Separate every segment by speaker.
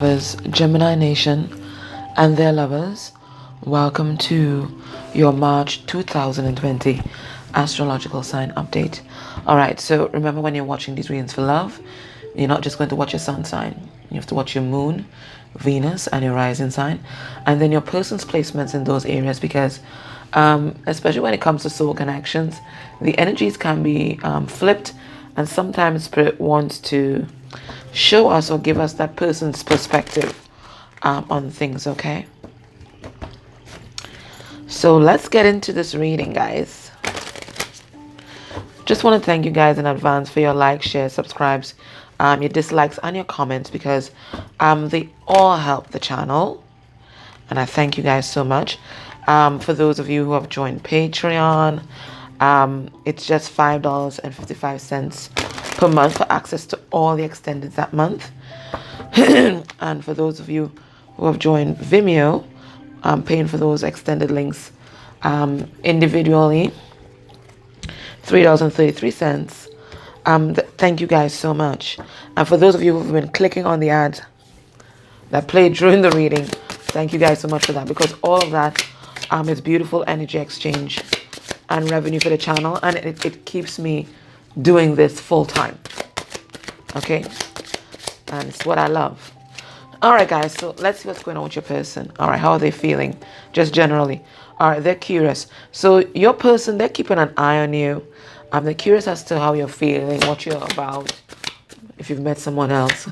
Speaker 1: Lovers, Gemini Nation and their lovers, welcome to your March 2020 astrological sign update. Alright, so remember, when you're watching these readings for love, you're not just going to watch your sun sign. You have to watch your moon, Venus, and your rising sign, and then your person's placements in those areas, because especially when it comes to soul connections, the energies can be flipped, and sometimes Spirit wants to show us or give us that person's perspective on things. Okay, so let's get into this reading, guys. Just want to thank you guys in advance for your likes, shares, subscribes, your dislikes, and your comments, because they all help the channel, and I thank you guys so much. For those of you who have joined Patreon, it's just $5.55 per month for access to all the extendeds that month. And for those of you who have joined Vimeo, paying for those extended links individually, $3.33. Thank you guys so much. And for those of you who've been clicking on the ads that played during the reading, thank you guys so much for that, because all of that is beautiful energy exchange and revenue for the channel, and it keeps me doing this full time. Okay, and it's what I love. All right, guys, so let's see what's going on with your person. All right, how are they feeling just generally? All right, they're curious. So your person, they're keeping an eye on you. They're curious as to how you're feeling, what you're about, if you've met someone else.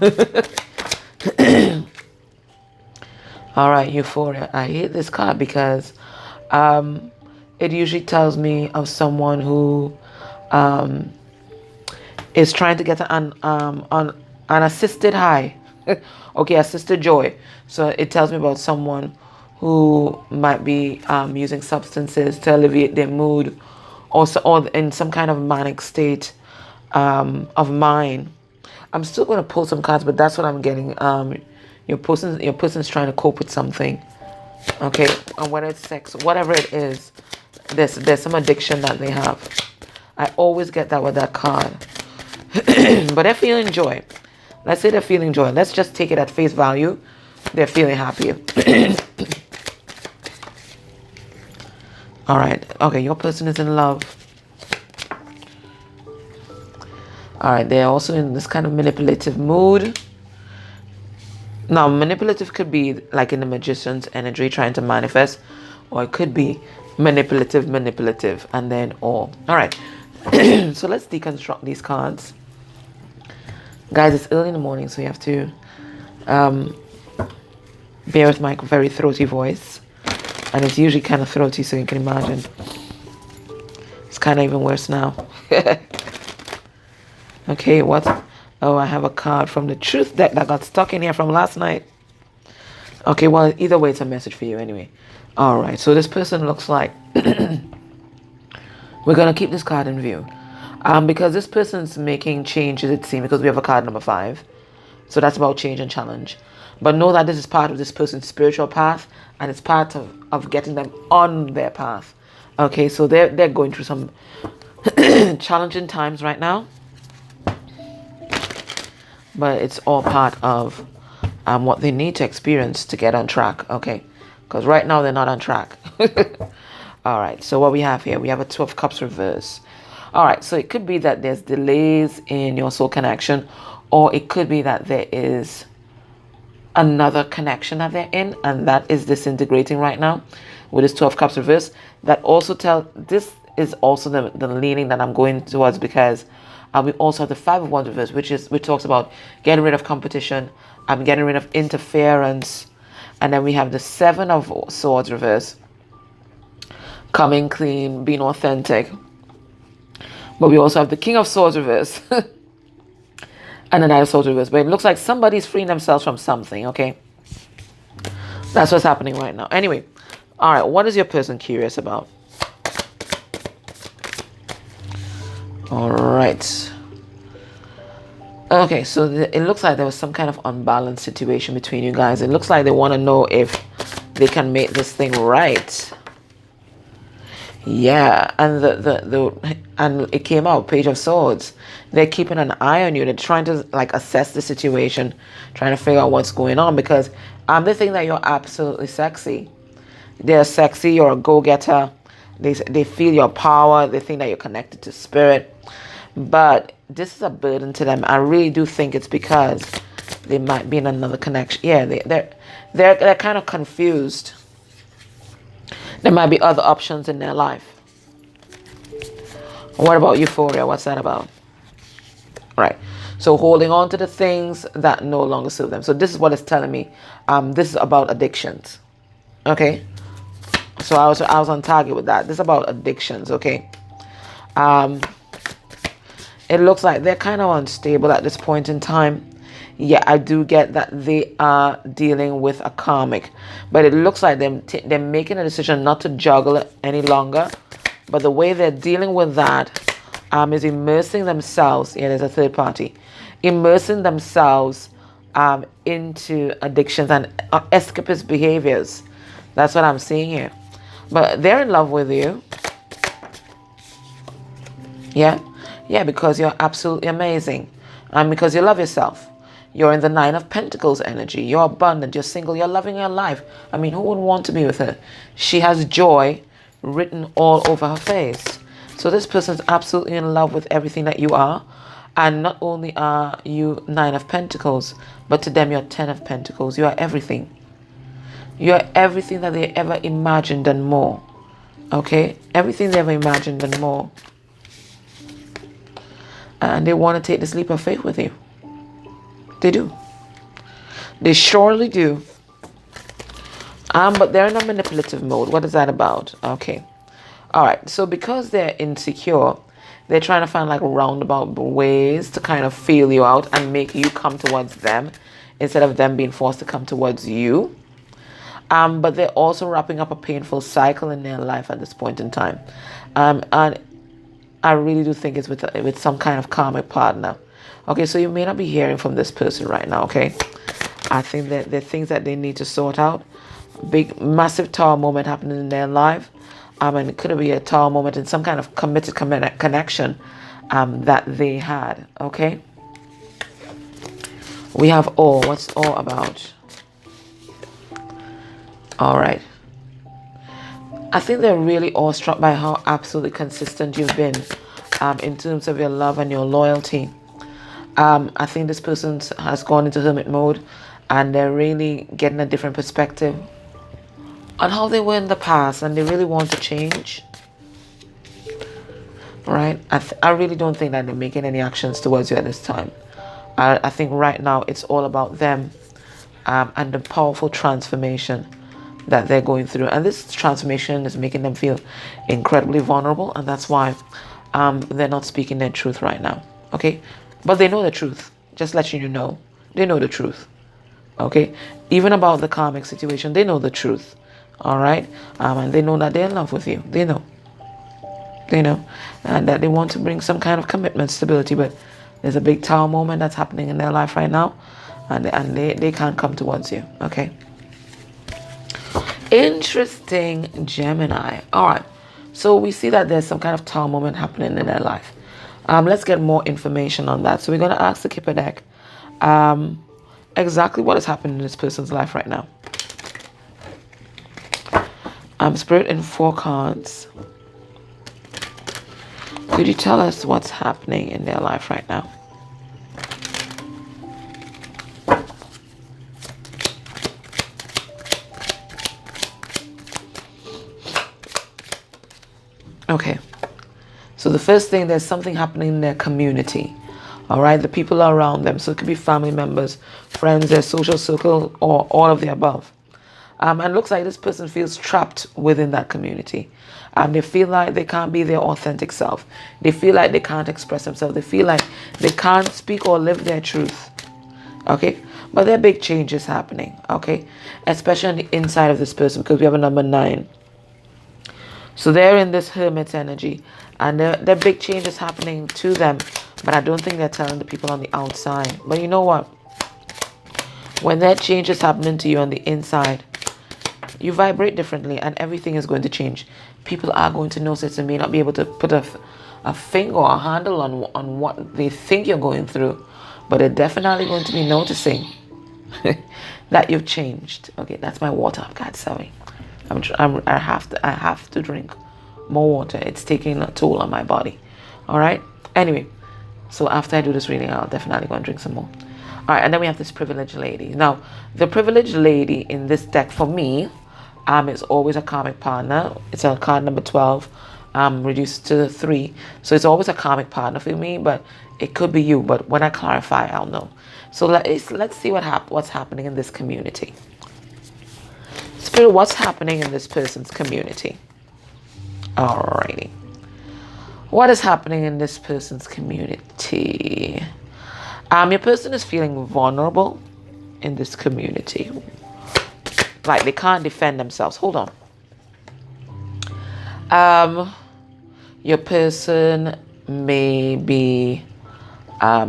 Speaker 1: All right, euphoria. I hate this card because it usually tells me of someone who is trying to get an assisted high. Okay, assisted joy. So it tells me about someone who might be using substances to alleviate their mood, also, or in some kind of manic state of mind. I'm still going to pull some cards, but that's what I'm getting. Your person's trying to cope with something. Okay, and whether it's sex, whatever it is, there's some addiction that they have. I always get that with that card. But they're feeling joy. Let's say they're feeling joy. Let's just take it at face value. They're feeling happy. All right. Okay, your person is in love. All right, they're also in this kind of manipulative mood. Now, manipulative could be like in the magician's energy, trying to manifest, or it could be manipulative, and then all. All right. So let's deconstruct these cards. Guys, it's early in the morning, so you have to bear with my very throaty voice. And it's usually kind of throaty, so you can imagine. It's kind of even worse now. Okay, what? Oh, I have a card from the truth deck that got stuck in here from last night. Okay, well, either way, it's a message for you anyway. All right, so this person looks like... We're going to keep this card in view. Because this person's making changes, it seems, because we have a card number 5. So that's about change and challenge. But know that this is part of this person's spiritual path, and it's part of getting them on their path. Okay, so they're going through some challenging times right now. But it's all part of what they need to experience to get on track. Okay, because right now they're not on track. All right, so what we have here, we have a 12 of Cups reverse. All right, so it could be that there's delays in your soul connection, or it could be that there is another connection that they're in, and that is disintegrating right now with this 12 of Cups reverse. That also this is also the leaning that I'm going towards, because we also have the 5 of Wands reverse, which talks about getting rid of competition, getting rid of interference, and then we have the 7 of Swords reverse, coming clean, being authentic. But we also have the King of Swords reverse and the Knight of Swords reverse. But it looks like somebody's freeing themselves from something, okay? That's what's happening right now. Anyway, all right, what is your person curious about? All right. Okay, so it looks like there was some kind of unbalanced situation between you guys. It looks like they want to know if they can make this thing right. Yeah, and and it came out, Page of Swords. They're keeping an eye on you. They're trying to like assess the situation, trying to figure out what's going on, because they think that you're absolutely sexy. They're sexy, you're a go-getter. They feel your power, they think that you're connected to spirit. But this is a burden to them. I really do think it's because they might be in another connection. Yeah, they're kind of confused. There might be other options in their life. What about euphoria? What's that about? Right. So holding on to the things that no longer serve them. So this is what it's telling me. This is about addictions. Okay. So I was on target with that. This is about addictions. Okay. It looks like they're kind of unstable at this point in time. Yeah, I do get that they are dealing with a karmic, but it looks like they're making a decision not to juggle it any longer. But the way they're dealing with that is immersing themselves. Yeah, there's a third party. Immersing themselves into addictions and escapist behaviors. That's what I'm seeing here. But they're in love with you. Yeah. Yeah, because you're absolutely amazing. And because you love yourself. You're in the Nine of Pentacles energy. You're abundant. You're single. You're loving your life. I mean, who wouldn't want to be with her? She has joy written all over her face. So this person's absolutely in love with everything that you are. And not only are you Nine of Pentacles, but to them you're Ten of Pentacles. You are everything. You are everything that they ever imagined and more. Okay? Everything they ever imagined and more. And they want to take this leap of faith with you. They do. They surely do. But they're in a manipulative mode. What is that about? Okay. All right. So because they're insecure, they're trying to find like roundabout ways to kind of feel you out and make you come towards them instead of them being forced to come towards you. But they're also wrapping up a painful cycle in their life at this point in time. And I really do think it's with some kind of karmic partner. Okay, so you may not be hearing from this person right now, okay? I think that there are things that they need to sort out. Big, massive tower moment happening in their life. And it could be a tower moment in some kind of committed connection that they had, okay? We have all. What's all about? All right. I think they're really awestruck by how absolutely consistent you've been in terms of your love and your loyalty. I think this person has gone into hermit mode and they're really getting a different perspective on how they were in the past, and they really want to change. Right? I really don't think that they're making any actions towards you at this time. I think right now it's all about them and the powerful transformation that they're going through. And this transformation is making them feel incredibly vulnerable, and that's why they're not speaking their truth right now. Okay? But they know the truth. Just letting you know. They know the truth. Okay? Even about the karmic situation, they know the truth. Alright? And they know that they're in love with you. They know. They know. And that they want to bring some kind of commitment, stability. But there's a big tower moment that's happening in their life right now. And they can't come towards you. Okay? Interesting, Gemini. Alright. So we see that there's some kind of tower moment happening in their life. Let's get more information on that. So we're going to ask the Kipper deck exactly what is happening in this person's life right now. Spirit in 4 cards. Could you tell us what's happening in their life right now? Okay. So the first thing, there's something happening in their community. All right. The people around them. So it could be family members, friends, their social circle, or all of the above. And it looks like this person feels trapped within that community. They feel like they can't be their authentic self. They feel like they can't express themselves. They feel like they can't speak or live their truth. Okay? But there are big changes happening. Okay? Especially on the inside of this person, because we have a number 9. So they're in this hermit energy. And there are big changes happening to them. But I don't think they're telling the people on the outside. But you know what? When that change is happening to you on the inside, You vibrate differently, and everything is going to change. People are going to notice and may not be able to put a finger or a handle on what they think you're going through, but they're definitely going to be noticing that you've changed. Okay, that's my water. God, sorry. I have to drink more water. It's taking a toll on my body. All right. Anyway, so after I do this reading, I'll definitely go and drink some more. All right, and then we have this privileged lady. Now, the privileged lady in this deck for me, is always a karmic partner. It's a card number 12, reduced to 3. So it's always a karmic partner for me, but it could be you. But when I clarify, I'll know. So let's see what's happening in this community. Spirit, what's happening in this person's community? Alrighty. What is happening in this person's community? Your person is feeling vulnerable in this community. Like they can't defend themselves. Hold on. Your person may be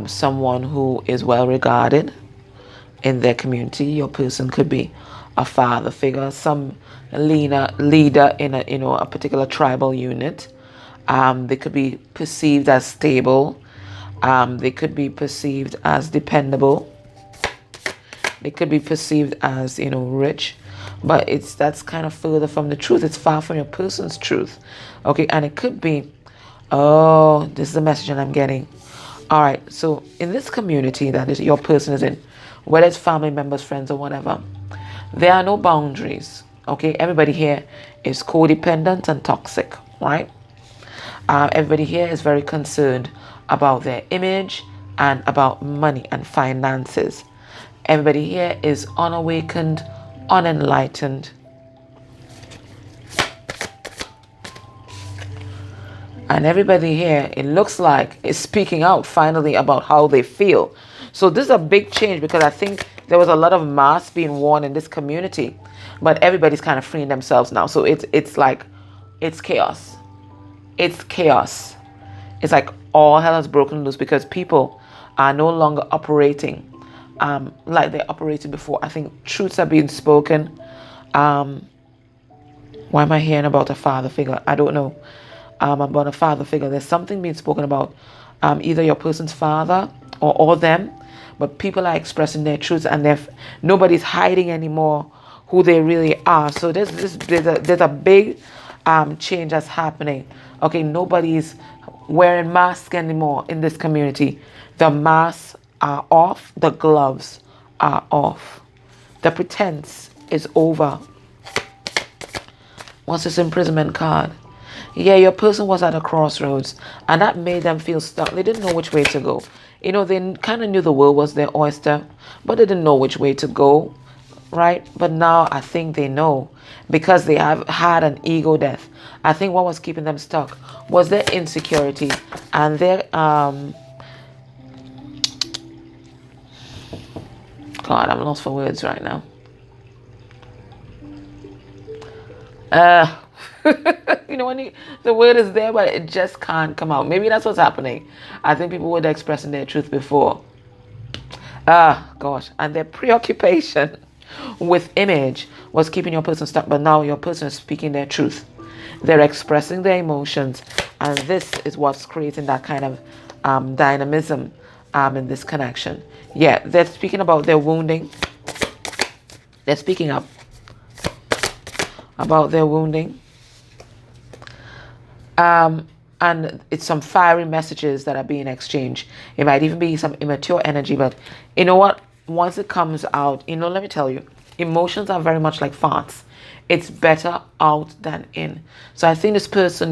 Speaker 1: someone who is well regarded in their community. Your person could be a father figure, some leader in a particular tribal unit. They could be perceived as stable. They could be perceived as dependable. They could be perceived as, rich. But that's kind of further from the truth. It's far from your person's truth. Okay, and it could be, oh, this is the message that I'm getting. All right, so in this community that is your person is in, whether it's family members, friends, or whatever, there are no boundaries. Okay, everybody here is codependent and toxic, right? Everybody here is very concerned about their image and about money and finances. Everybody here is unawakened, unenlightened. And everybody here, it looks like, is speaking out finally about how they feel. So this is a big change, because I think there was a lot of masks being worn in this community, but everybody's kind of freeing themselves now. So it's like, it's chaos. It's chaos. It's like all hell has broken loose, because people are no longer operating like they operated before. I think truths are being spoken. Why am I hearing about a father figure? I don't know. About a father figure. There's something being spoken about either your person's father or them, but people are expressing their truths, and nobody's hiding anymore who they really are. So there's a big change that's happening. Okay, nobody's wearing masks anymore in this community. The masks are off. The gloves are off. The pretense is over. What's this imprisonment card? Yeah, your person was at a crossroads, and that made them feel stuck. They didn't know which way to go. They kind of knew the world was their oyster, but they didn't know which way to go, right? But now I think they know, because they have had an ego death. I think what was keeping them stuck was their insecurity and their God, I'm lost for words right now. When the word is there, but it just can't come out. Maybe that's what's happening. I think people were expressing their truth before. Gosh. And their preoccupation with image was keeping your person stuck, but now your person is speaking their truth. They're expressing their emotions, and this is what's creating that kind of dynamism in this connection. Yeah, they're speaking about their wounding. They're speaking up about their wounding. And it's some fiery messages that are being exchanged. It might even be some immature energy, but you know what? Once it comes out, let me tell you, emotions are very much like farts. It's better out than in. So I think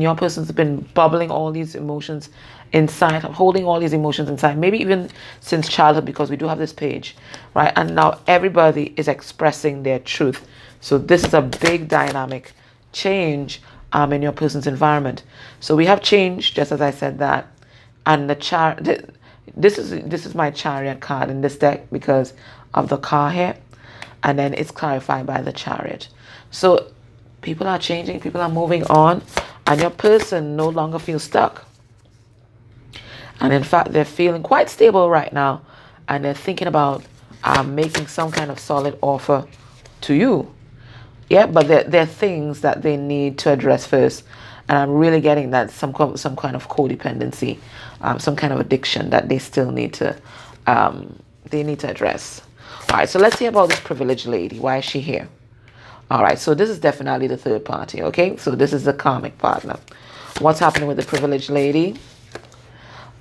Speaker 1: your person's been bubbling all these emotions inside, holding all these emotions inside, maybe even since childhood, because we do have this page, right? And now everybody is expressing their truth. So this is a big dynamic change in your person's environment. So we have change, just as I said that, and this is my chariot card in this deck because of the car here, and then it's clarified by the chariot. So people are changing, people are moving on, and your person no longer feels stuck. And in fact, they're feeling quite stable right now, and they're thinking about making some kind of solid offer to you. Yeah, but there are things that they need to address first. And I'm really getting that some kind of codependency, some kind of addiction that they still need to address. All right, so let's see about this privileged lady. Why is she here? All right, so this is definitely the third party, okay? So this is the karmic partner. What's happening with the privileged lady?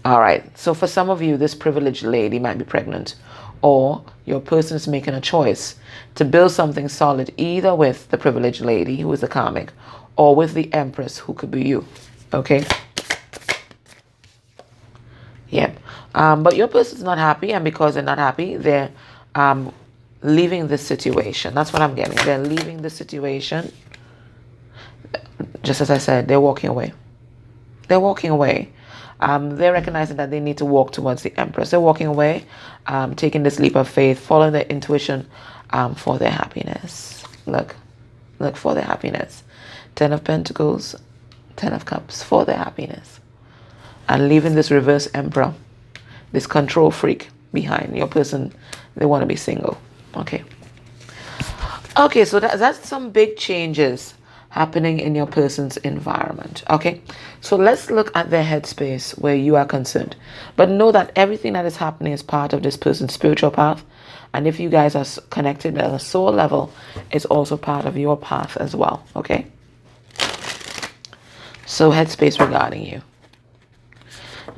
Speaker 1: All right, so for some of you, this privileged lady might be pregnant, or your person is making a choice to build something solid either with the privileged lady, who is the karmic, or with the empress, who could be you, okay? Yep. But your person's not happy, and because they're not happy, they're leaving the situation. That's what I'm getting. They're leaving the situation. Just as I said, they're walking away. They're walking away. They're recognizing that they need to walk towards the empress. They're walking away, taking this leap of faith, following their intuition for their happiness. Look for their happiness. 10 of Pentacles, 10 of Cups, for their happiness. And leaving this reverse emperor, this control freak behind. Your person, they want to be single. Okay. Okay, so that's some big changes happening in your person's environment. Okay, so let's look at their headspace where you are concerned. But know that everything that is happening is part of this person's spiritual path. And if you guys are connected at a soul level, it's also part of your path as well. Okay, so headspace regarding you.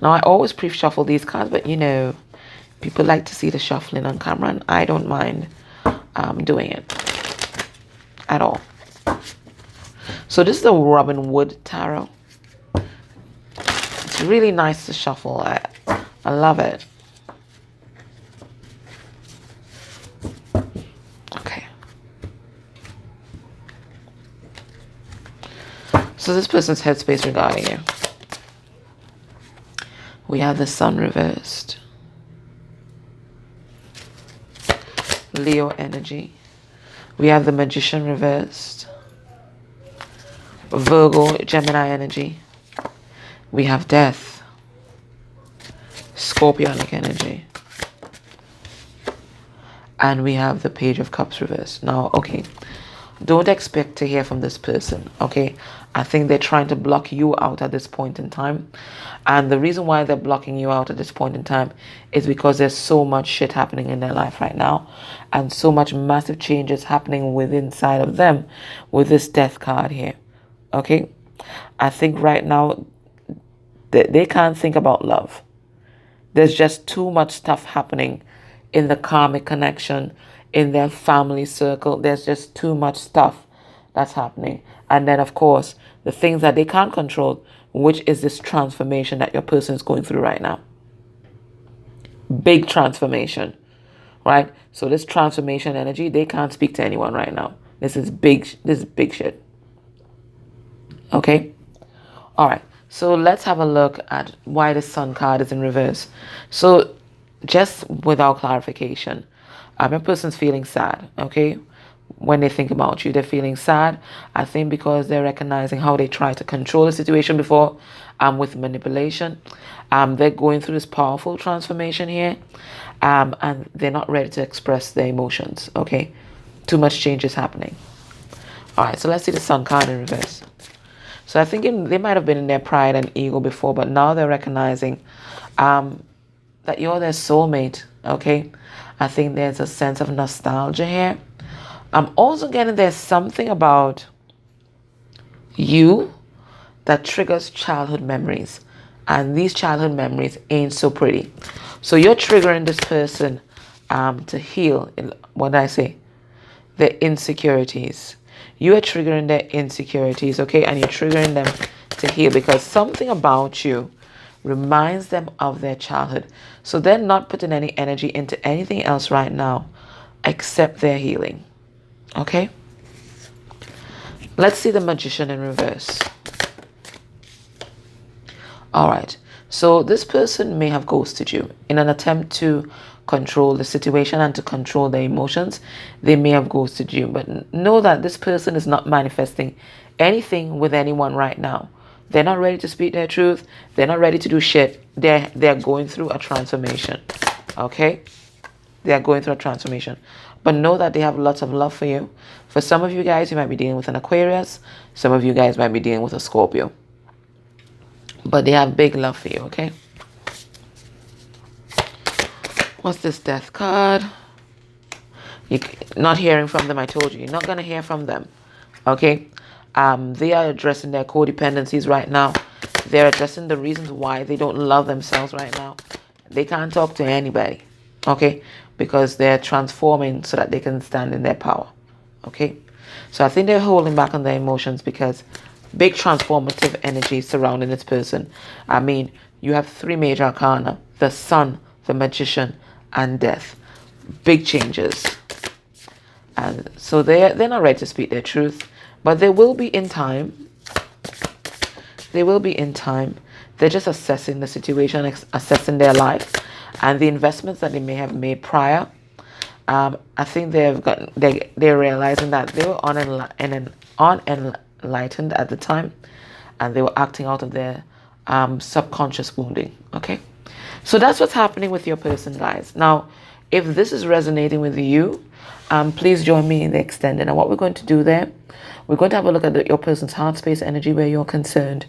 Speaker 1: Now, I always pre-shuffle these cards, but you know, people like to see the shuffling on camera, and I don't mind doing it at all. So this is the Robin Wood Tarot. It's really nice to shuffle. I love it. Okay. So this person's headspace regarding you. We have the Sun reversed. Leo energy. We have the Magician reversed. Virgo, Gemini energy. We have Death. Scorpionic energy. And we have the Page of Cups reversed. Now, okay, don't expect to hear from this person, okay? I think they're trying to block you out at this point in time. And the reason why they're blocking you out at this point in time is because there's so much shit happening in their life right now. And so much massive changes happening within inside of them with this Death card here. Okay? I think right now they can't think about love. There's just too much stuff happening in the karmic connection, in their family circle. There's just too much stuff that's happening. And then, of course, the things that they can't control, which is this transformation that your person is going through right now. Big transformation, right? So this transformation energy, they can't speak to anyone right now. This is big shit. Okay? All right. So let's have a look at why the Sun card is in reverse. So just without clarification, your person's feeling sad, okay? When they think about you, they're feeling sad. I think because they're recognizing how they try to control the situation before with manipulation. They're going through this powerful transformation here. And they're not ready to express their emotions, okay? Too much change is happening. All right, so let's see the Sun card in reverse. So I think they might have been in their pride and ego before, but now they're recognizing that you're their soulmate, okay? I think there's a sense of nostalgia here. I'm also getting there's something about you that triggers childhood memories. And these childhood memories ain't so pretty. So you're triggering this person to heal, what did I say? Their insecurities. You are triggering their insecurities, okay? And you're triggering them to heal because something about you reminds them of their childhood. So they're not putting any energy into anything else right now except their healing, okay? Let's see the Magician in reverse. All right. So this person may have ghosted you in an attempt to control the situation and to control their emotions. They may have ghosted you, but know that this person is not manifesting anything with anyone right now. They're not ready to speak their truth. They're not ready to do shit. They're going through a transformation. Okay? They're going through a transformation. but know that they have lots of love for you. For some of you guys, you might be dealing with an Aquarius. Some of you guys might be dealing with a Scorpio. But they have big love for you, okay? What's this Death card? You're not hearing from them, I told you. You're not going to hear from them, okay? They are addressing their codependencies right now. They're addressing the reasons why they don't love themselves right now. They can't talk to anybody, okay? Because they're transforming so that they can stand in their power, okay? So I think they're holding back on their emotions because big transformative energy surrounding this person. I mean, you have 3 major arcana: the Sun, the Magician, and Death. Big changes. And so they're not ready to speak their truth, but they will be in time. They will be in time. They're just assessing the situation, assessing their life and the investments that they may have made prior. I think they're realizing that they were unenlightened at the time, and they were acting out of their subconscious wounding. Okay, so that's what's happening with your person, guys. Now, if this is resonating with you, please join me in the extended. And what we're going to do there, we're going to have a look at your person's heart space energy where you're concerned.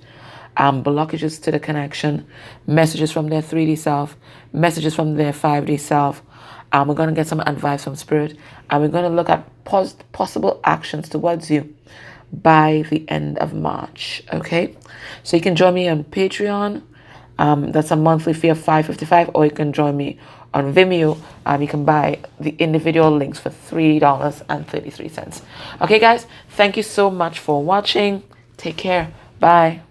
Speaker 1: Blockages to the connection, messages from their 3D self, messages from their 5D self. We're going to get some advice from Spirit, and we're going to look at possible actions towards you by the end of March. Okay, so you can join me on Patreon. That's a monthly fee of $5.55, or you can join me on Vimeo. You can buy the individual links for $3.33. Okay, guys, thank you so much for watching. Take care. Bye.